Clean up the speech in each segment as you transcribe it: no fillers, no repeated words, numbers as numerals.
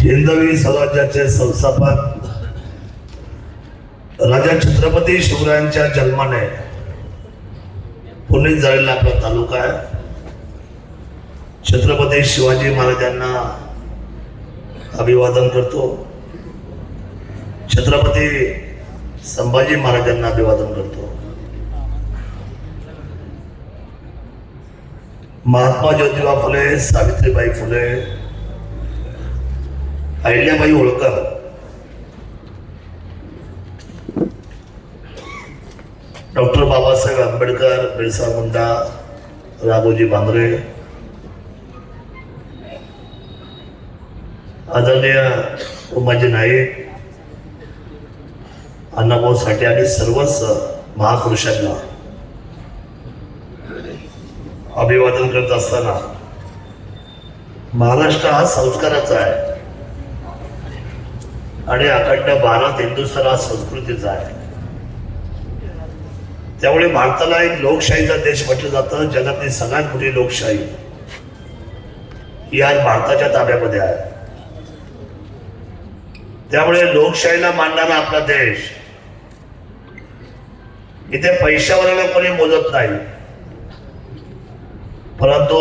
हिंदवी स्वराज्याचे संस्थापक राजा छत्रपती शिवरायांच्या जन्माने पुणे झालेला आपला तालुका आहे. छत्रपती शिवाजी महाराजांना अभिवादन करतो. छत्रपती संभाजी महाराजांना अभिवादन करतो. महात्मा ज्योतिबा फुले, सावित्रीबाई फुले, अहिल्याबाई होळकर, डॉक्टर बाबासाहेब आंबेडकर, बिरसा मुंडा, राघोजी भांगरे, आदरणीय उमाजी नाईक, अण्णाभाऊ साठे आणि सर्वच महापुरुषांना अभिवादन करत असताना महाराष्ट्र हा संस्काराचा आहे आणि अखंड भारत हिंदुस्थान हा संस्कृतीचा आहे. त्यामुळे भारताला एक लोकशाहीचा देश म्हटलं जातं. जगातली सगळ्यात मोठी लोकशाही ही आज भारताच्या ताब्यामध्ये आहे. त्यामुळे लोकशाहीला मानणारा आपला देश इथे पैशावरला कोणी मोजत नाही, परंतु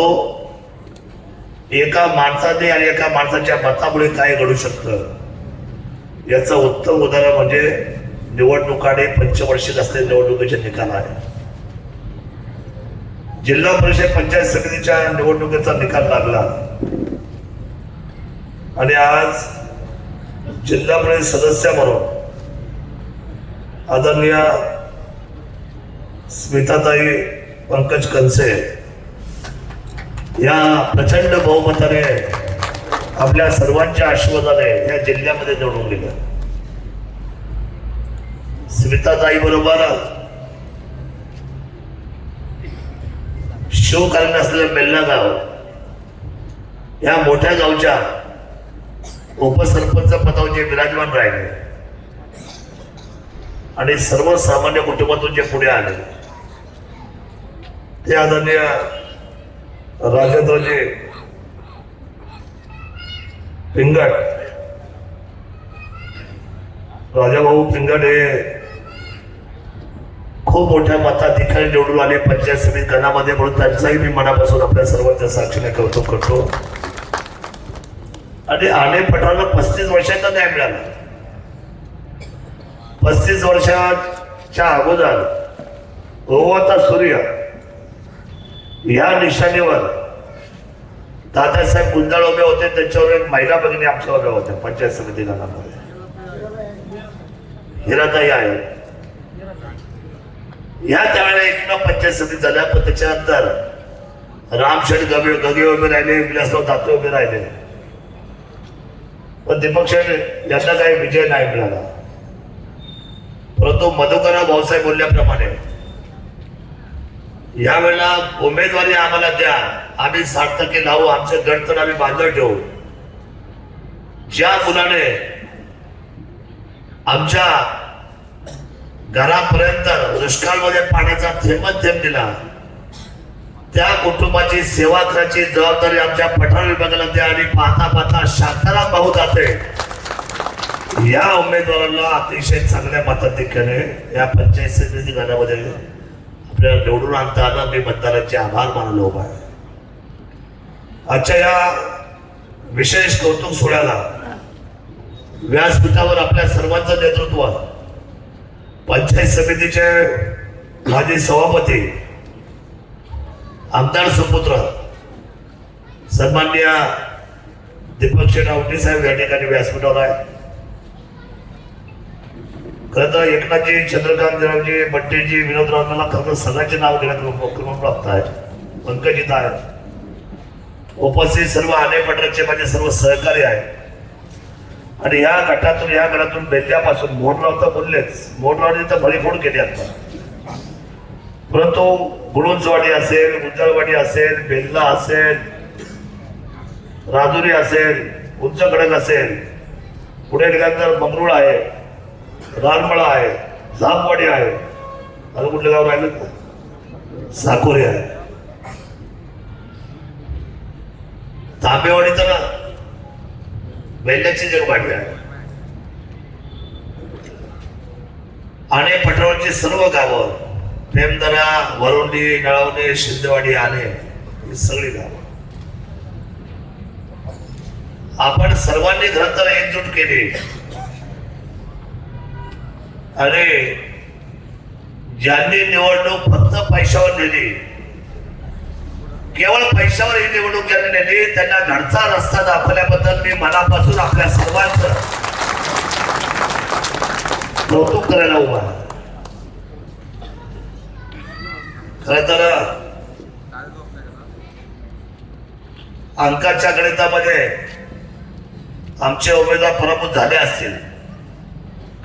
एका माणसाने आणि एका माणसाच्या मतामुळे काय घडू शकतं याचं उत्तम उदाहरण म्हणजे निवडणुका आणि पंचवार्षिक असलेल्या निवडणुकीचे निकाल आहे. जिल्हा परिषद पंचायत समितीच्या निवडणुकीचा निकाल लागला आणि आज जिल्हा परिषद सदस्य म्हणून आदरणीय स्मिताताई पंकज कनसे या प्रचंड बहुमताने आपल्या सर्वांच्या आशीर्वादाने या जिल्ह्यामध्ये निवडून गेल्या. स्मिताताई बरोबर शिवकालीन असलेल्या बेल्ला गाव या मोठ्या गावच्या उपसरपंच पदावर जे विराजमान राहिले आणि सर्वसामान्य कुटुंबातून जे पुढे आले ते आदरणीय राजेंद्रजी पिंगट, राजाभाऊ पिंगट हे खूप मोठ्या मताधिकारी निवडून आले पंचायत समिती गणामध्ये, म्हणून त्यांचाही मी मनापासून आपल्या सर्वांच्या साक्षीने कौतुक करतो. आणि आले पठाराला 35 वर्षांचा न्याय मिळाला. 35 वर्षाच्या अगोदर ओवाचा सूर्य या निशाणीवर दादासाहेब गुंजाळ उभे होते. त्यांच्यावर एक महिला भगिनी आमच्या उभ्या होत्या पंचायत समिती गणामध्ये. हिराताई आहे या त्यावेळेला एकमेव पंचायत समिती झाल्या, पण त्याच्यानंतर रामशेठ गगे उभे राहिले, विलासराव दाते उभे राहिले, पण दीपक शेठ यांना काही विजय नाही मिळाला. परंतु मधुकरराव भाऊसाहेब बोलल्याप्रमाणे यावेळेला उमेदवारी आम्हाला द्या, आम्ही 60% लावू, आमचे गट तर आम्ही बांधून ठेवू. ज्या मुलाने आमच्या घरापर्यंत दुष्काळमध्ये पाण्याचा थेंबच थेंब दिला, त्या कुटुंबाची सेवा करायची जबाबदारी आमच्या पठार विभागाला द्या. आणि पाहता पाहता शांताराम भाऊ जाते या उमेदवाराला अतिशय चांगल्या मताधिक्याने या पंचायत समिती गणामध्ये आपल्याला निवडून आणता आलं. मी मतदारांचे आभार मानलो उभा आहे. आजच्या या विशेष कौतुक सोहळ्याला व्यासपीठावर आपल्या सर्वांचं नेतृत्व पंचायत समितीचे माजी सभापती आमदार सुपुत्र सन्माननीय दीपक शेठ आवटे साहेब या ठिकाणी व्यासपीठावर आहे. खरं तर एकनाथजी, चंद्रकांतरावजी, बट्टेजी, विनोदराव, मला खरं तर सगळ्यांचे नाव घेण्यात क्रम प्राप्त आहे. पंकजित आहे, उपस्थित सर्व आले पठाराचे माझे सर्व सहकारी आहेत. आणि या गटातून या गटातून बेल्ल्यापासून मोडराव तर बोललेच, मोडरावने तर भरीफोड केली आता, परंतु गुणुंजवाडी असेल, गुंजाळवाडी असेल, बेल्ला असेल, राजुरी असेल, उंच खडक असेल, पुढे गेल्यानंतर मंगरुळ आहे, रानमळा आहे, झापवाडी आहे, आता कुठलं गाव राहिलं, साकोरी आहे, तांबेवाडी तर वेल्ल्याची जगवाडी आहे आणि पठारावरची सर्व गावं, प्रेमदरा, वरोंडी, नळवणे, शिंदेवाडी, आणे, ही सगळी गावं आपण सर्वांनी खरं तर एकजूट केली आणि ज्यांनी निवडणूक फक्त पैशावर नेली, केवळ पैशावर ही निवडणूक ज्यांनी नेली, त्यांना घरचा रस्ता दाखवल्याबद्दल मी मनापासून आपल्या सर्वांचं कौतुक करायला उभा. खरं तर अंकाच्या गणितामध्ये आमचे उमेदवार पराभूत झाले असतील.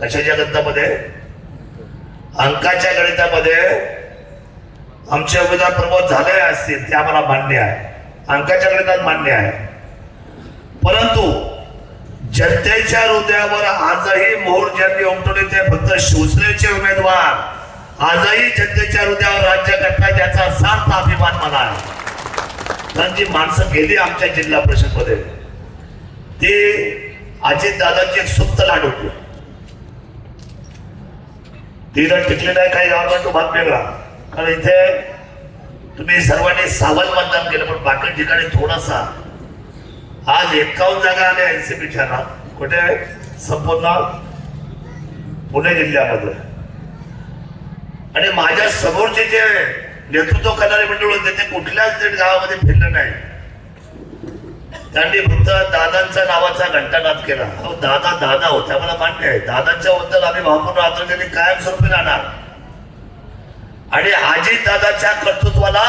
कशाच्या गणितामध्ये? अंकाच्या गणितामध्ये आमचे उमेदवार पराभूत झाले असतील, ते आम्हाला मान्य आहे, अंकाच्या गणितात मान्य आहे. परंतु जनतेच्या हृदयावर आजही मोहर ज्यांनी उमटवले ते फक्त शिवसेनेचे उमेदवार आजही जनतेच्या हृदयावर राज्य करतायत, याचा सार्थ अभिमान मला आहे. कारण जी माणसं गेली आमच्या जिल्हा परिषद मध्ये, ती अजित दादाची एक सुप्त लाट होती. ती जर टिकली नाही काही गावाला तो भाग वेगळा. कारण इथे तुम्ही सर्वांनी सावध मतदान केलं, पण बाकी ठिकाणी थोडासा. आज 51 जागा आल्या एनसीपीच्या ना, कुठे? संपूर्ण पुणे जिल्ह्यामध्ये. आणि माझ्या समोरचे जे नेतृत्व करणारे मंडळ होते ते कुठल्याच गावामध्ये फिरलं नाही. त्यांनी फक्त दादांच्या नावाचा घंटानाद केला. दादा दादा होता, मला मान्य आहे, दादांच्या बद्दल आम्ही भावपूर्ण आदरणीने कायमस्वरूपी राहणार. आणि अजित दादाच्या कर्तृत्वाला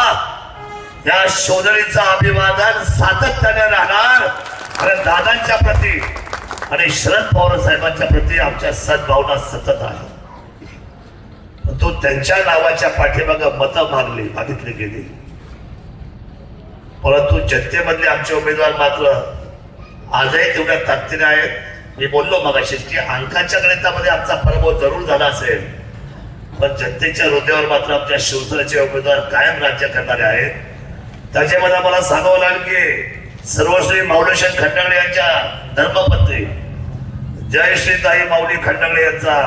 या शोधणीचा अभिवादन सातत्याने राहणार. कारण दादांच्या प्रती आणि शरद पवार साहेबांच्या प्रती आमच्या सद्भावना सतत आहे. तो त्यांच्या नावाच्या पाठीमागं मतं मागितली गेली, परंतु जनतेमधले आमचे उमेदवार मात्र आजही तेवढ्या ताकदीने आहेत. मी बोललो मगाशी की अंकाच्या गणितामध्ये आमचा पराभव जरूर झाला असेल, पण जनतेच्या हृदयावर मात्र आमच्या शिवसेनेचे उमेदवार कायम राज्य करणारे आहेत. त्याच्यामध्ये मला सांगावं लागेल की सर्वश्री माऊलीशेठ खंडागळे यांच्या धर्मपत्नी जयश्रीताई माऊली खंडागळे यांचा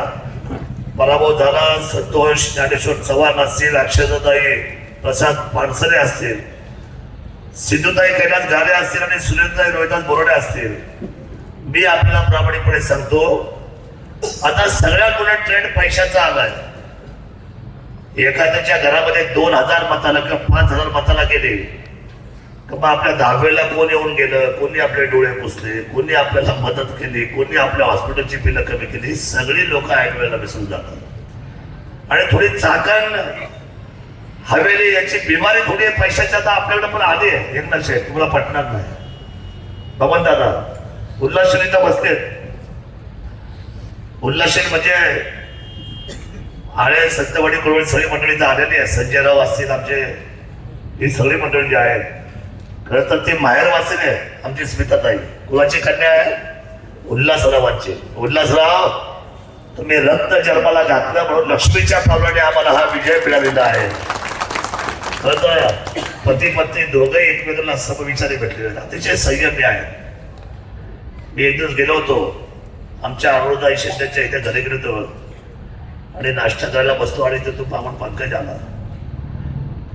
पराभव झाला. संतोष ज्ञानेश्वर चव्हाण असतील, अक्षताताई प्रसाद पानसरे असतील, सिद्धूताई कैलास गाले असतील आणि सुनीलताई रोहिदास बोराडे असतील. मी आपल्याला प्रामाणिकपणे सांगतो, आता सगळ्यात मोठा ट्रेंड पैशाचा आलाय. एखाद्याच्या घरामध्ये 2000 मताला किंवा 5000 मताला गेले तर मग आपल्या दहावेला कोण येऊन गेलं, कोणी आपले डोळे पुसले, कोणी आपल्याला मदत केली, कोणी आपल्या हॉस्पिटलची बिलं कमी केली, सगळी लोक ऐकवायला विसरून जातात. आणि थोडी चाकण हवेली याची बिमारी थोडी पैशाच्या आता आपल्याकडे पण आली आहे. एकनाथ शेठ, तुम्हाला पटणार नाही, बबन दादा उल्हासशेठ बसलेत. उल्हासशेठ म्हणजे आळे सत्यवाडी कुळवडी सगळी मंडळी तर आलेली आहे. संजय राव असतील आमचे, ही सगळी मंडळी जी आहेत, खरं तर ते माहेर वाचले आहे. आमची स्मिताताई कुळाची कन्या आहे उल्हासरावांची. उल्हासराव, तुम्ही रक्त जन्माला घातलं म्हणून लक्ष्मीच्या पावलाने आम्हाला हा विजय मिळालेला आहे. खरं तर पती पत्नी दोघंही एकमेकांना समविचारी भेटलेले, अतिशय संयमी आहे. मी एक दिवस गेलो होतो आमच्या अरुणाताई शिंदेच्या इथे घरी गेलो होतो आणि नाश्ता करायला बसलो आणि तिथून पामण पंकज आला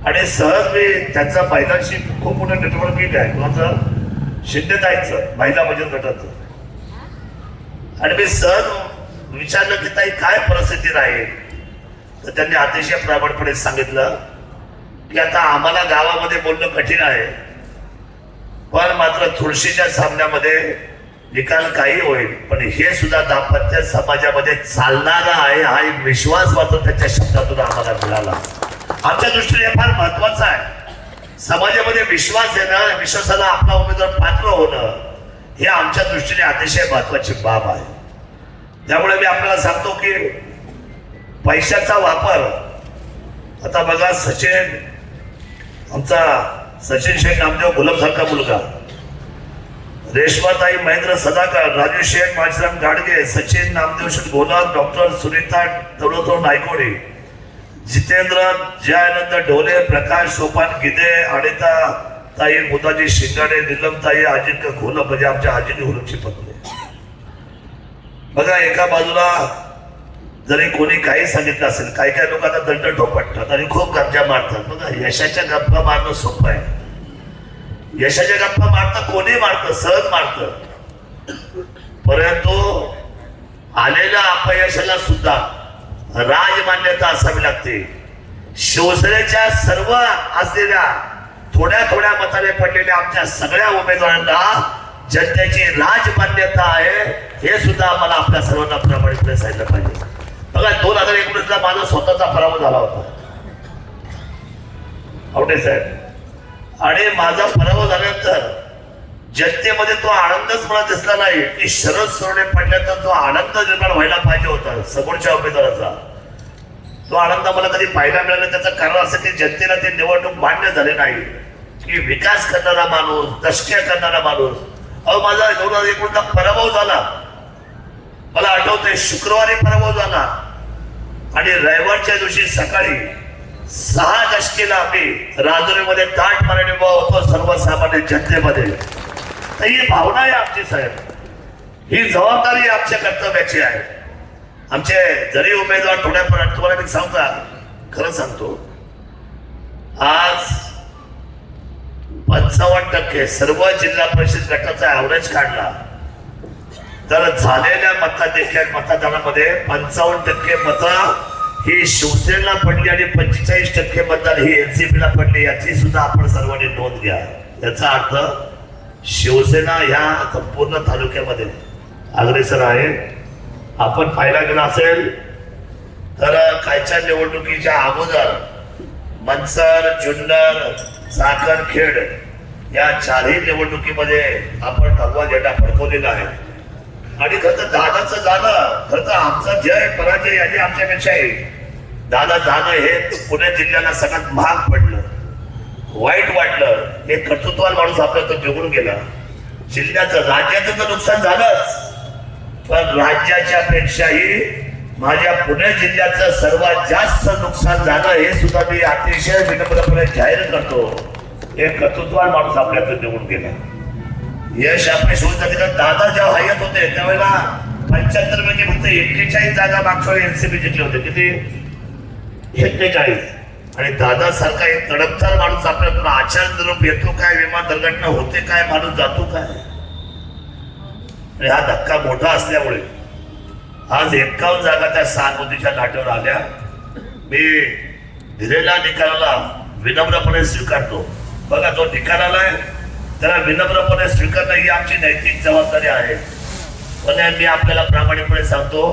आणि सहज मी त्यांचा महिलांशी खूप मोठं नेटवर्किंग आहे, कोणाचं? शिंदेताईंचं महिला बचत गटाचं. आणि मी सहज विचारलं की ताई काय परिस्थिती राहील, तर त्यांनी अतिशय प्रामाणिकपणे सांगितलं की आता आम्हाला गावामध्ये बोलणं कठीण आहे, पण मात्र तुळशीच्या सामन्यामध्ये निकाल काही होईल, पण हे सुद्धा दाम्पत्य समाजामध्ये चालणारा आहे हा एक विश्वास मात्र त्याच्या शब्दातून आम्हाला मिळाला. आमच्या दृष्टीने हे फार महत्वाचं आहे. समाजामध्ये विश्वास येणं, विश्वासाला आपला उमेदवार पात्र होणं, हे आमच्या दृष्टीने अतिशय महत्वाची बाब आहे. त्यामुळे मी आपल्याला सांगतो की पैशाचा वापर, आता बघा सचिन, आमचा सचिन शेठ नामदेव गुलाबसारखा मुलगा, रेश्माताई महेंद्र सदाकर, राजू शेठ माळशीराम गाडगे, सचिन नामदेव शेठ गोलाब, डॉक्टर सुनीता दौलतराव नायकोडे, जितेंद्र जयानंद ढोले, प्रकाश सोपान गिदे, अनिता ताई मुदाजी शिंगाडे, नीलमताई अजिंक्य घोलप म्हणजे आमच्या अजिंक्य घोलपची पत्नी. बघा एका बाजूला जरी कोणी काही सांगितलं असेल, काही काही लोकांना दंड ठोपटतात आणि खूप गप्पा मारतात. बघा यशाच्या गप्पा मारणं सोपं आहे. यशाच्या गप्पा मारतं कोणी मारतं, सहज मारतं. परंतु आलेल्या अपयशाला सुद्धा राजमान्यता असावी लागते. शिवसेनेच्या सर्व असलेल्या थोड्या थोड्या मताने पडलेल्या आमच्या सगळ्या उमेदवारांना जनतेची राजमान्यता आहे हे सुद्धा आम्हाला आपल्या सर्वांना प्रामाणिकपणे सांगितलं पाहिजे. बघा 2019 ला माझा स्वतःचा पराभव झाला होता आवडे साहेब, आणि माझा पराभव झाल्यानंतर जनतेमध्ये तो आनंदच मला दिसला नाही की शरद सोडणे पडल्यानंतर जो आनंद निर्माण व्हायला पाहिजे होता समोरच्या उमेदवाराचा, तो आनंद मला कधी पाहायला मिळाला. त्याचं कारण असं की जनतेला ते निवडणूक मान्य झाले नाही की विकास करणारा माणूस, दशके करणारा माणूस. अहो माझा 2019 ला पराभव झाला, मला आठवतंय शुक्रवारी पराभव झाला आणि रविवारच्या दिवशी सकाळी 6 दशकेला आम्ही राजुरीमध्ये ताट मारणे होतो सर्वसामान्य जनतेमध्ये. तर ही भावना आहे आमची साहेब, ही जबाबदारी आमच्या कर्तव्याची आहे. आमचे जरी उमेदवार थोड्यापर्यंत तुम्हाला मी सांगता, खरं सांगतो, आज 55% सर्व जिल्हा परिषद गटाचा ऍव्हरेज काढला तर झालेल्या मतदानामध्ये 55% मतं ही शिवसेनेला पडली आणि 45% मतदान ही एनसीपीला पडली. याची सुद्धा आपण सर्वांनी नोंद घ्या. याचा अर्थ शिवसेना ह्या संपूर्ण तालुक्यामध्ये अग्रेसर आहे. आपण पाहायला गेला असेल तर कालच्या निवडणुकीच्या अगोदर मनसर, जुन्नर, चाकणखेड या 4ही निवडणुकीमध्ये आपण भगवा झेंडा फडकवलेला आहे. आणि खरं तर दादाचं जाणं, खरं तर आमचा जय पराजय याने आमच्यापेक्षा आहे. दादा जाणं हे पुणे जिल्ह्याला सगळ्यात महाग पडलं, वाईट वाटलं. हे कर्तृत्वान माणूस आपल्या तो निघून गेला. जिल्ह्याचं, राज्याचं तर नुकसान झालंच, पण राज्याच्या पेक्षाही माझ्या पुणे जिल्ह्याचं सर्वात जास्त नुकसान झालं हे सुद्धा मी अतिशय विनम्रपणे जाहीर करतो. हे कर्तृत्वान माणूस आपल्याकडे निघून गेला. यश आपले शोधतात. दादा जेव्हा हयात होते त्यावेळेला 75 पैकी फक्त 41 जागा मागच्या वेळी एनसीपी जिंकले होते. किती? 41. आणि दादा सारखा एक तडकदार माणूस आपल्याकडून आचार रूप येतो काय, विमान दुर्घटना होते काय, माणूस जातो काय. आणि हा धक्का मोठा असल्यामुळे आज 51 जागा त्या सहानुभूतीच्या लाटेवर आल्या. मी दिलेल्या निकालाला विनम्रपणे स्वीकारतो. बघा जो निकाल आलाय त्याला विनम्रपणे स्वीकारणं ही आमची नैतिक जबाबदारी आहे. पण मी आपल्याला प्रामाणिकपणे सांगतो,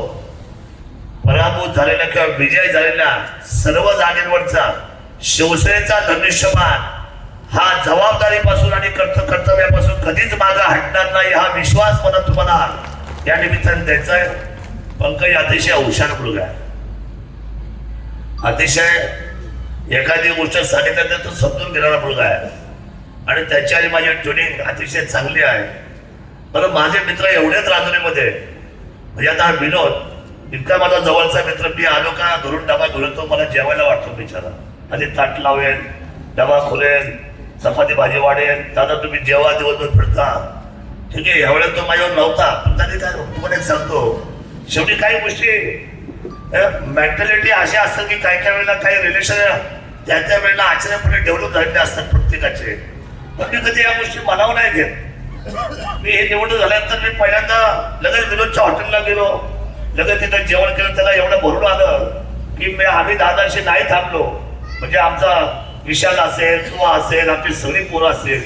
पराभूत झालेल्या किंवा विजय झालेल्या सर्व जागेवरचा शिवसेनेचा धनुष्यबाण हा जबाबदारीपासून आणि कर्तव्यापासून कधीच मागे हटणार नाही हा विश्वास मला तुम्हाला या निमित्ताने द्यायचा आहे. पंकज अतिशय हुशार मुलगा आहे, अतिशय एखादी गोष्ट सांगितल्यानंतर तो समजून घेणारा मुलगा आहे आणि त्याची आणि माझी ट्युनिंग अतिशय चांगली आहे. बरं माझे मित्र एवढेच राजुरीमध्ये, म्हणजे आता विनोद इतका माझा जवळचा मित्र, मी आलो का घरून डबा घेऊन तो मला जेवायला वाटतो बिचारा. आधी ताट लावेल, डबा खोलेल, चपाती भाजी वाढेल, दादा तुम्ही जेव्हा दिवसभर फिरता, ठीक आहे. यावेळेस तो माझ्यावर नव्हता, पण त्याने काय तुम्हाला एक सांगतो, शेवटी काही गोष्टी मेंटॅलिटी अशा असतात की काही काही वेळेला काही रिलेशन त्या त्या वेळेला आश्चर्यपणे डेव्हलप झालेले असतात प्रत्येकाचे. पण मी कधी या गोष्टी मनावर नाही घेत. मी हे निवडणूक झाल्यानंतर मी पहिल्यांदा लगेच विनोदच्या हॉटेलला गेलो, लगेच तिथं जेवण केलं. त्याला एवढं भरून आलं की आम्ही दादाशी नाही थांबलो. म्हणजे आमचा विशाल असेल, तू असेल, आमची सगळी पोरं असेल,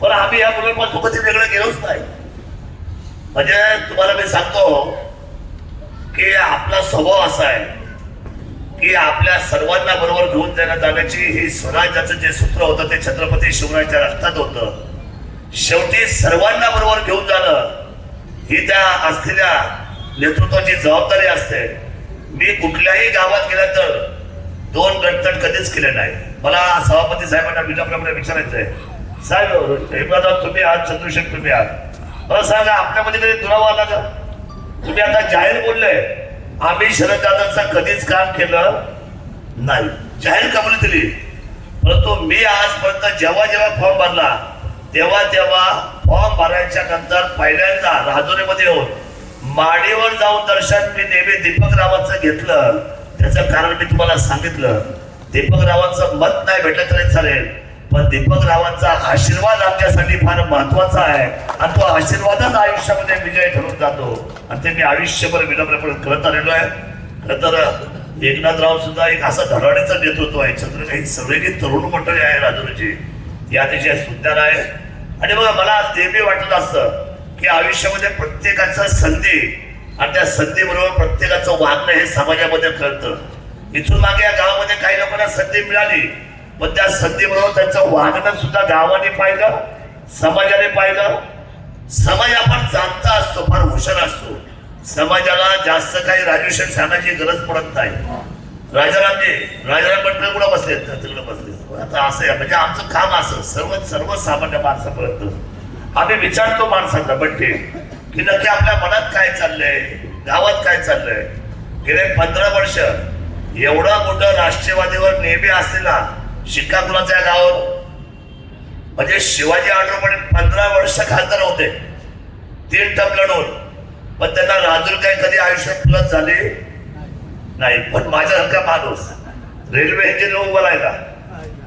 पण आम्ही या मुलांपासून कधी वेगळं गेलोच नाही. म्हणजे तुम्हाला मी सांगतो की आपला स्वभाव असा आहे की आपल्या सर्वांना बरोबर घेऊन जाण्याची ही स्वराज्याचं जे सूत्र होतं ते छत्रपती शिवरायांच्या रक्तात होतं. शेवटी सर्वांना बरोबर घेऊन जाणं ही त्या असलेल्या नेतृत्वाची जबाबदारी असते. मी कुठल्याही गावात गेला तर 2 गणतट कधीच केले नाही. मला सभापती साहेबांना विनम्रपणे विचारायचं आहे, साहेब हेमराज तुम्ही आज, चंद्रशेखर तुम्ही आज, मला सांगा आपल्यामध्ये कधी दुरावा आला का? तुम्ही आता जाहीर बोलले आम्ही शरददादांचा कधीच काम केलं नाही, जाहीर कबुली दिली, परंतु मी आजपर्यंत जेव्हा जेव्हा फॉर्म भरला तेव्हा तेव्हा फॉर्म भरायच्या नंतर पहिल्यांदा राजुरीमध्ये येऊन माडीवर जाऊन दर्शन मी नेहमी दीपक रावांचं घेतलं. त्याचं कारण मी तुम्हाला सांगितलं. दीपक रावांचं मत नाही भेटलं तरी चालेल, पण दीपक रावांचा आशीर्वाद आमच्यासाठी फार महत्वाचा आहे आणि तो आशीर्वादच आयुष्यामध्ये विजय ठरून जातो आणि ते मी आयुष्यभर विनम्रपणे करत आलेलो आहे. खरं तर एकनाथराव सुद्धा एक असं धराडीचं नेतृत्व आहे. चंद्र ही सगळी तरुण मंडळी आहे राजुरीची, ती अतिशय सुंदर आहे. आणि बघा मला नेहमी वाटलं असतं की आयुष्यामध्ये प्रत्येकाचं संधी आणि त्या संधीबरोबर प्रत्येकाचं वागणं हे समाजामध्ये कळतं. इथून मागे या गावामध्ये काही लोकांना संधी मिळाली, पण त्या संधीबरोबर त्यांचं वागणं सुद्धा गावाने पाहिलं, समाजाने पाहिलं. समाज आपण जाणता असतो, फार हुशार असतो. समाजाला जास्त काही राजूशन सांगायची गरज पडत नाही. राजाराम भटकर कुठं बसले, तिकडे बसले. आता असं आहे म्हणजे आमचं काम असं सर्वसामान्य माणसापर्यंत आम्ही विचारतो माणसांना बट्टे की नक्की आपल्या मनात काय चाललंय, गावात काय चाललंय. गेले 15 वर्ष एवढा मोठं राष्ट्रवादीवर नेहमी असलेला शिक्का कुणाच्या गावावर म्हणजे शिवाजी आढळराव 15 वर्ष खासदार होते, 3 टर्म लढवून, पण त्यांना राजूर काय कधी आयुष्यात प्लस झाले नाही. पण माझ्यासारखा माणूस रेल्वे इंजिन उभा राहिला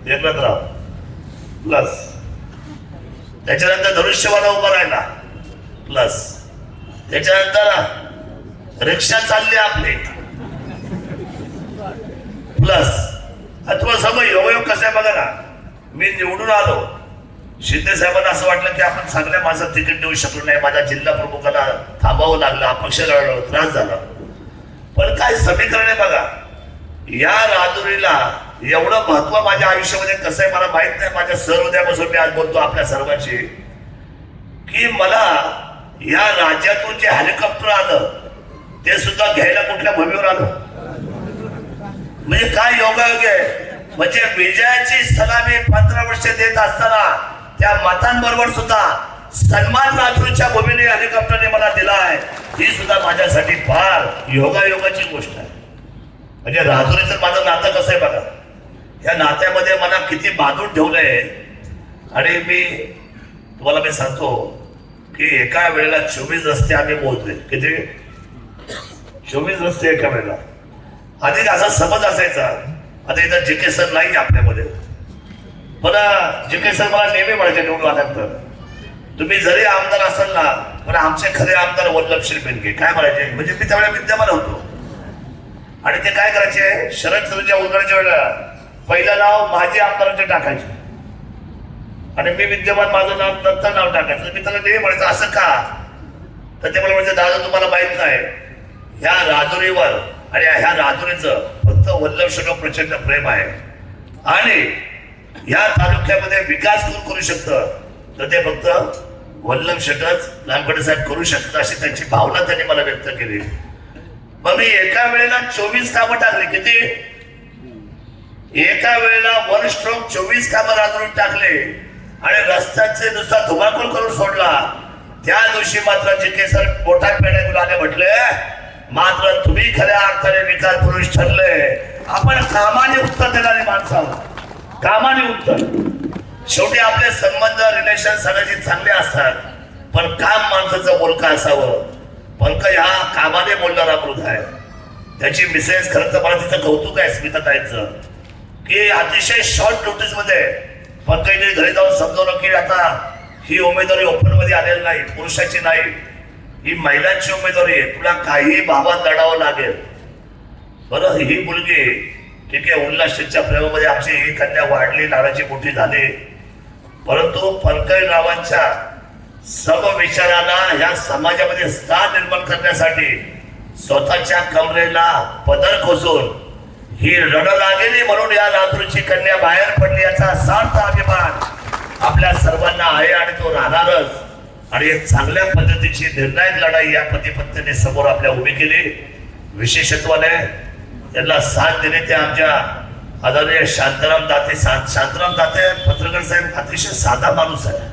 एकनाथराव प्लस, त्याच्यानंतर धनुष्यवाला उभा राहिला प्लस, त्याच्यानंतर रिक्षा चालली आपली प्लस. तुम्हाला सगळं योगायोग कसं आहे बघा ना. मी निवडून आलो, शिंदे साहेबांना असं वाटलं की आपण चांगल्या माणसात तिकीट देऊ शकलो नाही, माझ्या जिल्हा प्रमुखाला थांबावं लागलं, अपक्ष लढलो, त्रास झाला. पण काय समीकरण आहे बघा. या राजुरीला एवढं महत्व माझ्या आयुष्यामध्ये कसं आहे मला माहित नाही. माझ्या सहृदयापासून मी आज बोलतो आपल्या सर्वांची की मला या राज्यातून जे हेलिकॉप्टर आलं ते सुद्धा घ्यायला कुठल्या भूमीवर आलं म्हणजे काय योगायोग आहे. म्हणजे विजयाची सलामी 15 वर्ष देत असताना त्या मतांबरोबर सुद्धा सन्मान राजूरच्या भूमीने हेलिकॉप्टरने मला दिला आहे. ही सुद्धा माझ्यासाठी फार योगायोगाची गोष्ट आहे. म्हणजे राजुरीचं माझं नातं कसं आहे बघा. या नात्यामध्ये मला किती बांधून ठेवलंय. आणि तुम्हाला मी सांगतो की एका वेळेला 24 रस्ते आम्ही मोजले. किती? 24 रस्ते एका वेळेला. आधी असा समज असायचा, आता इथं जिके सर नाही आपल्यामध्ये, मला जिके सर मला नेहमी म्हणायचे निवडून आल्यानंतर, तुम्ही जरी आमदार असाल ना पण आमचे खरे आमदार वल्लभ बेनके काय म्हणायचे. म्हणजे मी त्यावेळेला विद्यमान होतो आणि ते काय करायचे, शरद सरूच्या उद्घाटनाच्या वेळेला पहिलं नाव माझे आमदारांचे टाकायचे आणि मी विद्यमान माझं नाव नंतर नाव टाकायचं. मी त्याला नेहमी म्हणायचं असं का, तर ते मला म्हणजे दादा तुम्हाला माहित नाही ह्या राजुरीवर आणि ह्या राजुरीचं फक्त वल्लभ शेठ प्रचंड प्रेम आहे आणि ह्या तालुक्यामध्ये विकास कोण करू शकतं तर ते फक्त वल्लभ शेठच नानकडे साहेब करू शकतात अशी त्यांची भावना त्यांनी मला व्यक्त केली. मग मी एका वेळेला 24 कामं टाकली. किती? एका वेळेला 1 स्ट्रोक 24 कामं राजुरीत टाकले आणि रस्त्याचे नुसता धुमाकूळ करून सोडला. त्या दिवशी मात्र जिके सर मोठा पेढे गुलाले म्हटले, मात्र तुम्ही खऱ्या अर्थाने विकास पुरुष ठरले. आपण कामाने उत्तर देणारी माणसं आहोत, कामाने उत्तर. शेवटी आपले संबंध रिलेशन सगळ्याचे चांगले असतात, पण काम माणसाचं बोलका असावं. पंकज हा कामाने बोलणारा मृग आहे. त्याची मिसेस खरं तर मला तिचं कौतुक आहे स्मिताताईंचं की अतिशय शॉर्ट नोटीस मध्ये पंकजने घरी जाऊन समजवलं की आता ही उमेदवारी ओपन मध्ये आलेली नाही, पुरुषाची नाही, ही महिलांची उमेदवारी आहे, तुला काही भावात लढावं लागेल. बरं ही मुलगी ठीक आहे उल्हासच्या प्रेमामध्ये आमची ही कन्या वाढली, लाडाची मोठी झाली, परंतु पंकज रावांच्या सर्व विचारांना या समाजामध्ये स्थान निर्माण करण्यासाठी स्वतःच्या कमरेला पदर खोसून ही रणलागिरी म्हणून या राजुरीची कन्या बाहेर पडली याचा सार्थ अभिमान आपल्या सर्वांना आहे आणि तो राहणारच. आणि एक चांगल्या पद्धतीची निर्णायक लढाई या पती पत्नीने समोर आपल्या उभी केली. विशेषत्वाने त्यांना साथ दिले ते आमच्या आदरणीय शांताराम दाते पत्रकार साहेब अतिशय साधा माणूस आहे,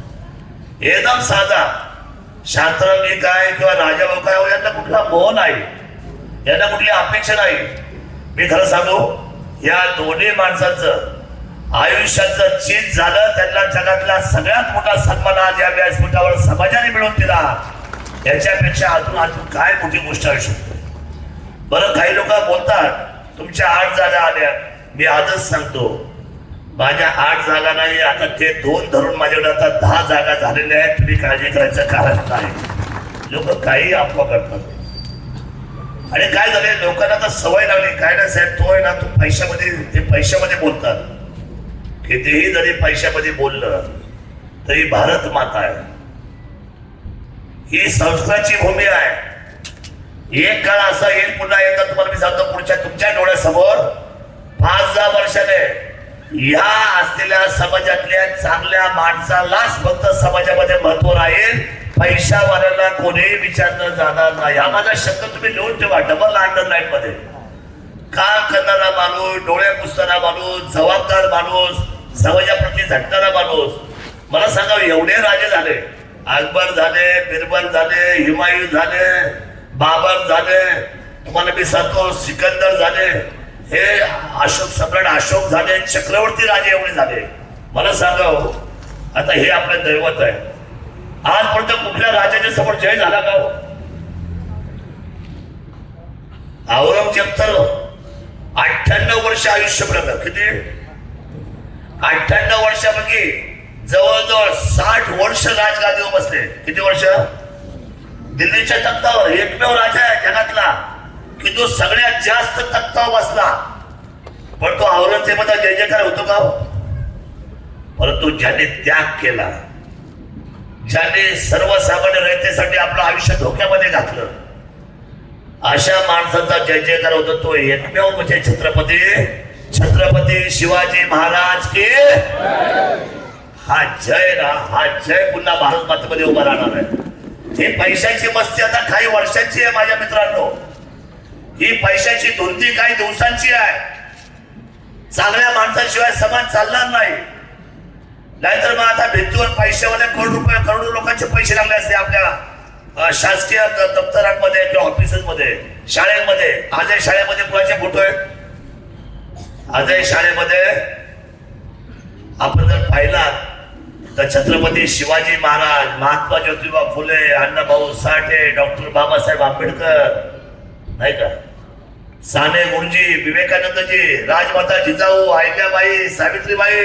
एकदम साधा. शांताराम काय किंवा राजाभाऊ काय यांना कुठला मोह नाही, यांना कुठली अपेक्षा नाही. मी खरं सांगू या दोन्ही माणसाचं आयुष्याचं चीज झालं, त्यांना जगातला सगळ्यात मोठा सन्मान आज या व्यासपीठावर समाजाने मिळवून दिला. याच्यापेक्षा अजून काय मोठी गोष्ट असू शकते? बरं, काही लोक बोलतात तुमच्या 8 जागा आल्या. मी आजच सांगतो, माझ्या 8 जागा नाही, आता ते 2 धरून माझ्याकडे आता 10 जागा झालेल्या आहेत. तुम्ही काळजी करायचं कारण नाही. लोक काही अफवा करतात. आणि काय झाले, लोकांना तर सवय लागली. काय ना साहेब, तो आहे ना, तू पैशामध्ये बोलतात. कितीही जरी पैशामध्ये बोललं तरी भारत माता आहे, ही संस्काराची भूमी आहे. एक काळ असा येईल, पुन्हा एकदा तुम्हाला मी सांगतो, पुढच्या तुमच्या डोळ्यासमोर 5-10 वर्षाने या असलेल्या समाजातल्या चांगल्या माणसालाच फक्त समाजामध्ये महत्व राहील. पैशावाल्याला कोणीही विचारलं जाणार नाही. हा माझा शब्द तुम्ही लिहून ठेवा, डबल अंडरलाईन मध्ये. काम करणारा माणूस, डोळे पुसणारा माणूस, जबाबदार माणूस, समाजाप्रती झटणारा माणूस. मला सांगा, एवढे राजे झाले, अकबर झाले, बिरबल झाले, हुमायूं झाले, बाबर झाले, तुम्हाला मी सांगतो सिकंदर झाले, हे सम्राट अशोक झाले, चक्रवर्ती राजे एवढे झाले. मला सांगा, आता हे आपलं दैवत आहे. आजपर्यंत कुठल्या राजाच्या समोर जय झाला का? औरंगजेब तर 98 वर्ष आयुष्य प्रगत. किती? 98 वर्षापैकी जवळजवळ 60 वर्ष राजगादीवर बसले. किती वर्ष? दिल्लीच्या तख्तावर एकमेव राजा आहे जगातला की तो सगळ्यात जास्त तख्तावर बसला. पण तो औरंगजेबाचा जय जयकार होतो का? परंतु ज्याने त्याग केला, ज्याने सर्वसामान्य रयतेसाठी आपलं आयुष्य धोक्यामध्ये घातलं, अशा माणसाचा जय जयकार होतो. तो एकमेव म्हणजे छत्रपती शिवाजी महाराज की. हा जय ना, हा जय पुन्हा भारत मातेमध्ये उभा राहणार आहे. ही पैशाची मस्ती आता काही वर्षांची आहे माझ्या मित्रांनो. ही पैशाची धुंदी काही दिवसांची आहे. चांगल्या माणसाशिवाय समाज चालणार नाही. नाहीतर मग आता भिंतीवर पैशावाले करोडो लोकांचे पैसे लागले असते आपल्या शासकीय दप्तरांमध्ये किंवा ऑफिसेसमध्ये, शाळेमध्ये. आजही शाळेमध्ये कुणाचे फोटो आहेत? आजही शाळेमध्ये आपण जर पाहिला तर छत्रपती शिवाजी महाराज, महात्मा ज्योतिबा फुले, अण्णाभाऊ साठे, डॉक्टर बाबासाहेब आंबेडकर, नाही का, साने गुरुजी, विवेकानंदजी, राजमाता जिजाऊ, अहिल्याबाई, सावित्रीबाई,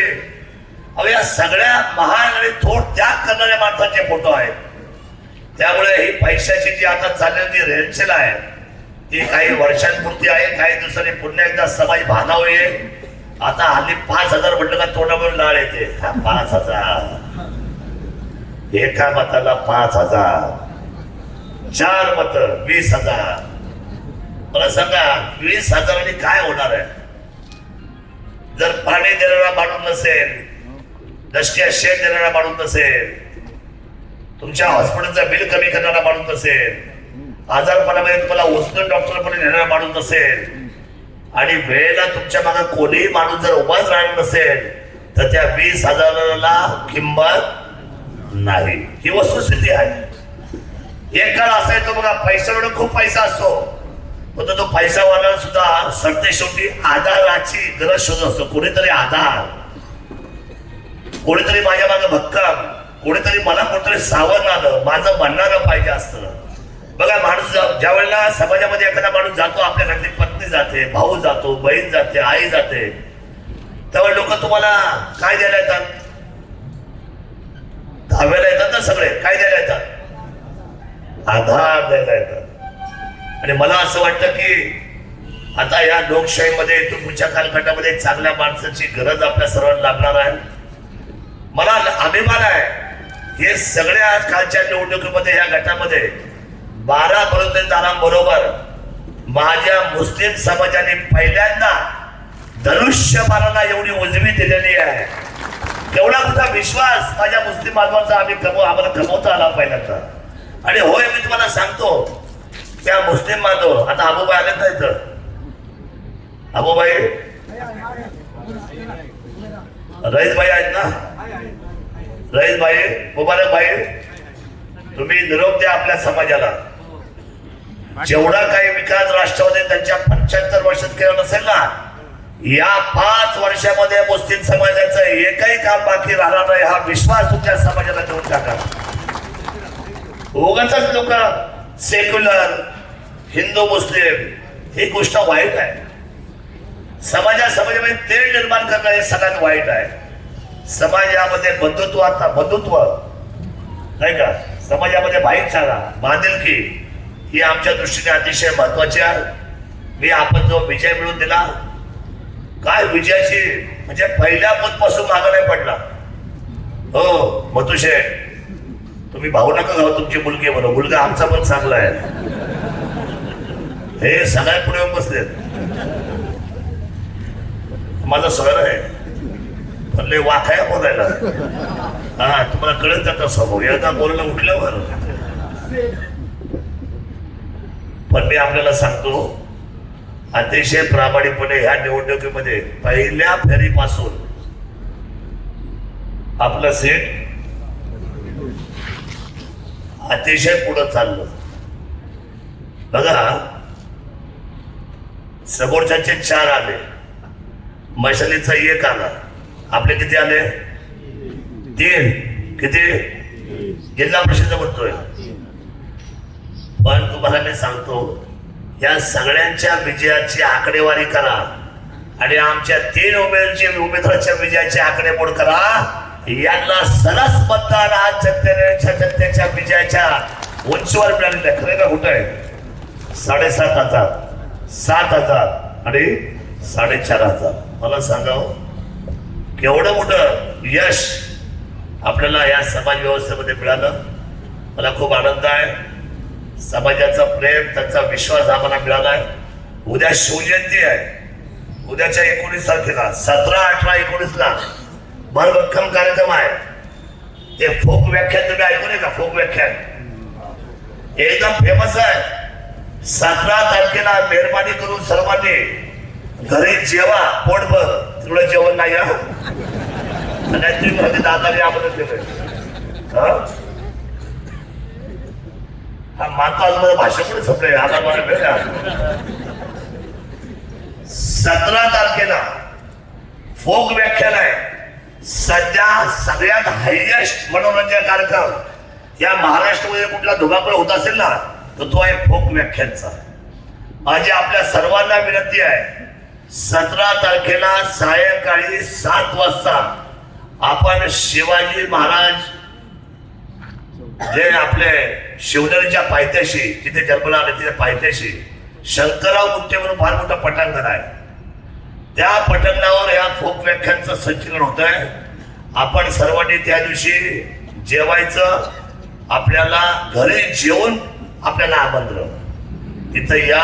अहो या सगळ्या महान आणि थोड त्याग करणाऱ्या माणसाचे फोटो आहेत. त्यामुळे ही पैशाची जी आता चाललेली रेलचेल आहे ती काही वर्षांपुरती आहे. काही दिवसांनी पुन्हा एकदा समाज भानावर येईल. आता हल्ली 5,000 म्हटलं का तोंडावर लाळ येते. 5,000, एका मताला 5,000, 4 मत 20,000. मला सांगा, 20,000 काय होणार आहे? जर पाणी देणारा माणूस नसेल, दशक्या शेत देणारा माणूस नसेल, तुमच्या हॉस्पिटलचं बिल कमी करणारा माणूस नसेल, आजारपणामध्ये तुम्हाला उचलून डॉक्टरकडे नेणारा माणूस नसेल, आणि वेळेला तुमच्या मागे कोणीही माणूस जर उभाच राहणार नसेल, तर त्या 20,000ला किंमत नाही. ही वस्तुस्थिती आहे. एक काळ असा येतो बघा, पैशावर खूप पैसा असतो, पण तो पैसावाला सुद्धा सरते शेवटी आधाराची गरज शोधत असतो. कोणीतरी आधार, कोणीतरी माझ्या मागे भक्कम, कोणीतरी मला कोणतरी सावध आलं, माझं म्हणणारं पाहिजे असतं. बघा, माणूस ज्या वेळेला समाजामध्ये एखादा माणूस जातो, आपल्या घरातली पत्नी जाते, भाऊ जातो, बहीण जाते, आई जाते, त्यावेळी लोक तुम्हाला काय द्यायला येतात? धाव्याला येतात ना सगळे. काय द्यायला येतात? आधार द्यायला येतात. आणि मला असं वाटतं की आता या लोकशाहीमध्ये, पुढच्या कालखंडामध्ये चांगल्या माणसाची गरज आपल्या सर्वांना लागणार आहे. मला अभिमान आहे, हे सगळ्या कालच्या निवडणुकीमध्ये या गटामध्ये 12 बरोबर माझ्या मुस्लिम समाजाने पहिल्यांदा धनुष्यबाणाला एवढी उजवी दिलेली आहे. एवढा मोठा विश्वास माझ्या मुस्लिम बांधवांचा आम्हाला कमवता आला पहिल्यांदा. आणि होय, मी तुम्हाला सांगतो, त्या मुस्लिम बांधव, आता आबूबाई आले का इथं? आबूबाई, रईसबाई आहेत ना? रईसबाई, मुबारक भाई, तुम्ही निरोप द्या आपल्या समाजाला. जेवढा काही विकास राष्ट्रवादी त्यांच्या 75 वर्षात केला नसेल ना, या 5 वर्षामध्ये मुस्लिम समाजाचं एकही काम बाकी राहणार नाही हा विश्वास तुमच्या समाजाला देऊन टाका. उगाच लोक सेक्युलर हिंदू मुस्लिम ही गोष्ट वाईट आहे. समाजामध्ये तेढ निर्माण करणं हे सगळ्यात वाईट आहे. समाजामध्ये बंधुत्व नाही का, समाजामध्ये भाईचारा बांधिलकी ही आमच्या दृष्टीने अतिशय महत्वाची आहे. मी आपण जो विजय मिळवून दिला, काय विजयाची म्हणजे पहिल्या पासून मागं नाही पडला. हो मधुशे, तुम्ही भाऊ नका गाव, तुमची मुलगी आहे बरोबर, मुलगा आमचा पण चांगला आहे. हे सगळ्या पुढे येऊन बसलेत. माझा सर आहे पण लय वाक आहे बोलायला. हा तुम्हाला कळत जातं समोर एकदा बोलायला उठल्यावर. पण मी आपल्याला सांगतो अतिशय प्रामाणिकपणे ह्या निवडणुकीमध्ये पहिल्या फेरीपासून आपलं सेट अतिशय पुढे चाललं. बघा समोरच्याचे 4 आले, मशालीचा 1 आला, आपले किती आले? 3. किती? जिल्हा परिषद म्हणतोय. पण तुम्हाला मी सांगतो या सगळ्यांच्या विजयाची आकडेवारी करा आणि आमच्या 3 उमेदवारांच्या विजयाची आकडेमोड करा. यांना सरस मतदान आज जनतेच्या विजयाच्या उंचीवर मिळालेलं आहे. खरं का कुठं आहे? 7,500, 7,000 आणि 4,500. मला सांगावं केवढं मोठं यश आपल्याला या समाज व्यवस्थेमध्ये मिळालं. मला खूप आनंद आहे. समाजाचा प्रेम, त्यांचा विश्वास आम्हाला मिळाला आहे. उद्या शिवजयंती आहे. उद्याच्या 19 तारखेला 17, 18, 19ला भरभक्कम कार्यक्रम आहे. ते फोक व्याख्यान तुम्ही ऐकून आहे का? फोक व्याख्यान एकदम फेमस आहे. 17 तारखेला मेहरबानी करून सर्वांनी घरी जेवा, पोटभर. तुला जेवण नाही तुम्ही दादाने आम्हाला दिलं. हा माता आज भाषा पुढे संपले. आता मला भेटा 17 तारखेला फोक व्याख्यान आहे. सध्या सगळ्यात हायएस्ट मनोरंजन कार्यक्रम या महाराष्ट्रामध्ये कुठला धुमाकूळ होत असेल ना तर तो आहे फोक व्याख्यानचा. माझी आपल्या सर्वांना विनंती आहे 17 तारखेला सायंकाळी 7 वाजता आपण शिवाजी महाराज जे आपले शिवनेरीच्या पायथ्याशी तिथे जन्मला आले तिथे पायथ्याशी शंकरराव गुंटे म्हणून फार मोठं पटांगण आहे. त्या पटांगणावर या फोक व्याख्यानचं संचलन होत आहे. आपण सर्वांनी त्या दिवशी जेवायचं. आपल्याला घरी जेवून आपल्याला आमंत्रण. तिथं या,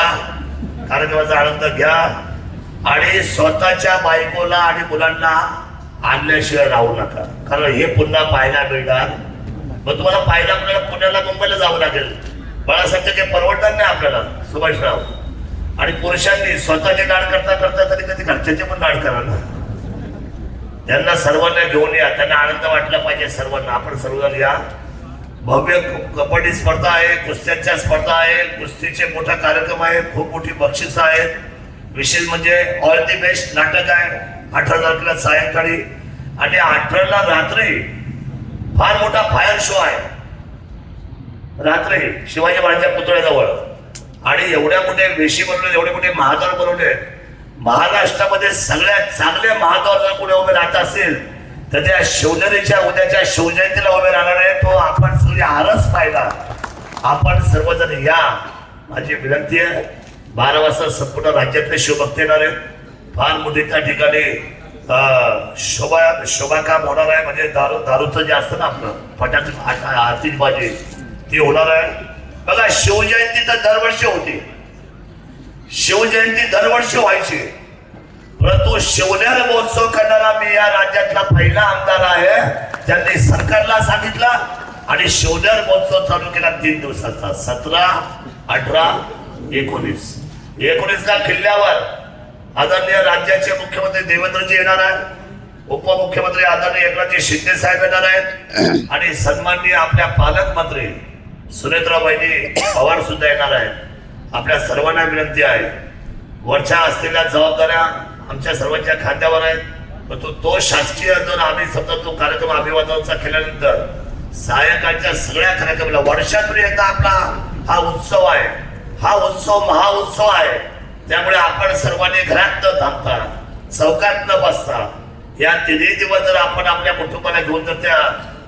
कार्यक्रमाचा आनंद घ्या आणि स्वतःच्या बायकोला आणि मुलांना आणल्याशिवाय राहू नका. कारण हे पुन्हा पाहायला मिळणार. मग तुम्हाला पाहायला आपल्याला पुण्याला मुंबईला जावं लागेल. बाळासाहेब काही परवडणार नाही आपल्याला सुभाषराव. आणि पुरुषांनी स्वतःचे लाड करता करता कधी कधी घरच्यांचे पण लाड करा ना. त्यांना सर्वांना घेऊन या. त्यांना आनंद वाटला पाहिजे सर्वांना. आपण सर्वजण या. भव्य कबड्डी स्पर्धा आहे, कुस्त्यांच्या स्पर्धा आहे, कुस्तीचे मोठा कार्यक्रम आहे, खूप मोठी बक्षिस आहेत. विशेष म्हणजे ऑल दी बेस्ट नाटक आहे 18 तारखेला सायंकाळी. आणि 18ला रात्री फार मोठा फायर शो आहे रात्री शिवाजी महाराजांच्या पुतळ्याजवळ. आणि एवढ्या मोठे वेशी बनवले, एवढे मोठे महाद्वार बनवले. महाराष्ट्रामध्ये सगळ्यात चांगले महाद्वार जर कोणी उभे राहत असेल तर त्या शिवनेरीच्या उद्याच्या शिवजयंतीला उभे राहणार आहे. तो आपण सगळे आरस पाहिला. आपण सर्वजण या. माझी विनंती आहे 12 वाजता संपूर्ण राज्यातले शिवभक्त येणार आहेत. फार मोठी त्या ठिकाणी शोभा काम होणार आहे. म्हणजे दारूचं जे असतं ना आपलं फटाके आतिषबाजी ती होणार आहे. बघा शिवजयंती तर दरवर्षी होती. शिवजयंती दरवर्षी व्हायची. परंतु शिवनेर महोत्सव करणारा मी या राज्यातला पहिला आमदार आहे ज्यांनी सरकारला सांगितलं आणि शिवनेर महोत्सव चालू केला 3 दिवसाचा. 17, 18, 19. 19ला किल्ल्यावर आदरणीय राज्याचे मुख्यमंत्री देवेंद्रजी येणार आहेत. उपमुख्यमंत्री आदरणीय एकनाथजी शिंदे साहेब येणार आहेत. आणि सन्माननीय आपल्या पालकमंत्री सुनेत्राबाई पवार सुद्धा येणार आहेत. आपल्या सर्वांना विनंती आहे वरच्या असलेल्या जबाबदाऱ्या आमच्या सर्वांच्या खांद्यावर आहेत. परंतु तो शासकीय जर आम्ही समजा तो कार्यक्रम अभिवादनाचा केल्यानंतर सायंकाळच्या सगळ्या कार्यक्रमाला वर्षातून एकदा आपला हा उत्सव आहे. हा उत्सव महाउत्सव आहे. त्यामुळे आपण सर्वांनी घरात न थांबता चौकात न बसता या 3 दिवस जर आपण आपल्या कुटुंबाला घेऊन जर त्या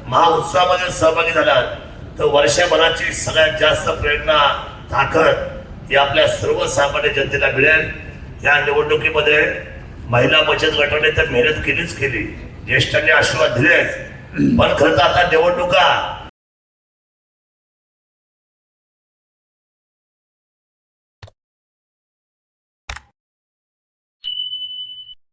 महाउत्सवामध्ये सहभागी झालात तर वर्षभराची सगळ्यात जास्त प्रेरणा ताकद ही आपल्या सर्वसामान्य जनतेला मिळेल. या निवडणुकीमध्ये महिला बचत गटाने तर मेहनत केलीच केली, ज्येष्ठांनी आशीर्वाद दिलेच, पण खरं तर आता निवडणुका